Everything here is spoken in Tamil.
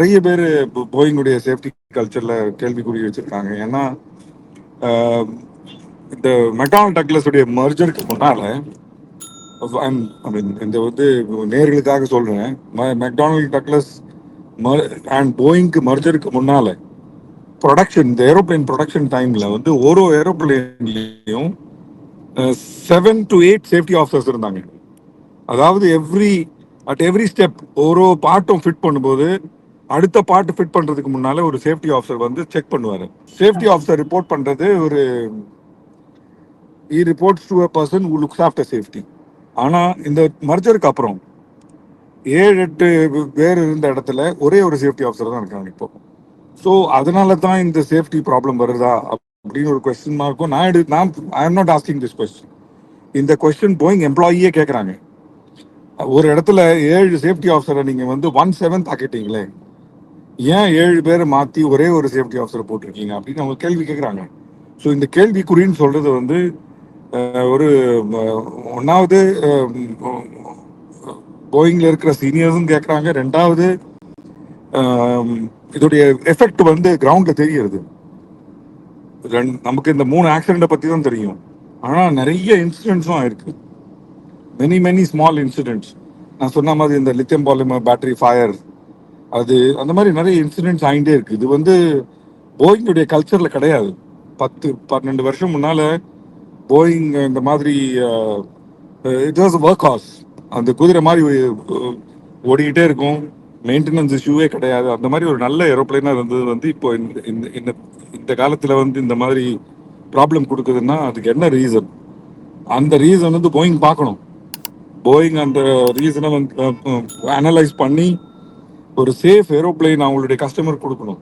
நிறைய பேர் போயிங்குடைய சேஃப்டி கல்ச்சர்ல கேள்விக்குறி வச்சிருக்காங்க. ஏன்னா ஆஹ், இந்த மெக்டானல்ட் டக்ளஸ் உடைய மர்ஜருக்கு முன்னால ஐ மீன் இந்த வந்து நேர்களுக்காக சொல்றேன். மெக்டானல்ட் டக்ளஸ் அண்ட் போயிங்க்கு மர்ஜருக்கு முன்னால ப்ரொடக்ஷன், இந்த ஏரோப்ளேன் ப்ரொடக்ஷன் டைம்ல வந்து ஒரு ஏரோப்ளேன்லயும் 7 to 8 சேஃப்டி ஆஃபீஸர்ஸ் இருந்தாங்க. அதாவது எவ்ரி ஸ்டெப் ஒரு பார்ட்டும் ஃபிட் பண்ணும்போது அடுத்த பார்ட் ஃபிட் பண்றதுக்கு முன்னால ஒரு சேஃப்டி ஆஃபீஸர் வந்து செக் பண்ணுவாரு. சேஃப்டி ஆஃபீஸர் ரிப்போர்ட் பண்றது ஒரு reports to a person who looks after safety. ஆனா இந்த மர்ஜருக்கு அப்புறம் 7-8 பேர் இருந்த இடத்துல ஒரே ஒரு சேஃப்டி ஆஃபீஸர் தான் இருக்காங்க இப்போ. ஸோ அதனால தான் இந்த சேஃப்டி ப்ராப்ளம் வருதா அப்படின்னு ஒரு கொஸ்டின் மார்க்கும் நான் I am not asking this question. இந்த கொஸ்டின் போயிங் எம்ப்ளாயியே கேட்குறாங்க. ஒரு இடத்துல 7 சேஃப்டி ஆஃபீஸரை நீங்க வந்து 1/7 ஆக்கிட்டீங்களே, ஏன் 7 பேரை மாத்தி ஒரே ஒரு சேஃப்டி ஆஃபீஸரை போட்டிருக்கீங்க அப்படின்னு அவங்க கேள்வி கேட்குறாங்க. ஸோ இந்த கேள்விக்குறின்னு சொல்றது வந்து ஒரு ஒன்னாவது போயிங்ல இருக்கிற சீனியர்ஸும் கேட்குறாங்க. ரெண்டாவது இதோடைய எஃபெக்ட் வந்து கிரவுண்ட்ல தெரிகிறது. நமக்கு இந்த 3 ஆக்சிடென்ட்டை பத்தி தான் தெரியும். ஆனா நிறைய இன்சிடென்ட்ஸும் ஆயிருக்கு. Many small incidents. நான் சொன்ன மாதிரி இந்த லித்தியம் பாலிமர் பேட்டரி ஃபயர், அது அந்த மாதிரி நிறைய இன்சிடென்ட்ஸ் ஆகிட்டே இருக்கு. இது வந்து போயிங்குடைய கல்ச்சர்ல கிடையாது. 10-12 வருஷம் முன்னால போயிங் இந்த மாதிரி இட் வாஸ் ஒர்க் ஹார்ஸ். அந்த குதிரை மாதிரி ஓடிக்கிட்டே இருக்கும். மெயின்டெனன்ஸ் இஷ்யூவே கிடையாது. அந்த மாதிரி ஒரு நல்ல ஏரோப்ளைனா இருந்தது வந்து இப்போ இந்த காலத்துல வந்து இந்த மாதிரி ப்ராப்ளம் கொடுக்குதுன்னா அதுக்கு என்ன ரீசன்? அந்த ரீசன் வந்து போயிங் பார்க்கணும். போயிங் அந்த ரீசனை வந்து அனலைஸ் பண்ணி ஒரு சேஃப் ஏரோப்ளைன் அவங்களுடைய கஸ்டமர் கொடுக்கணும்.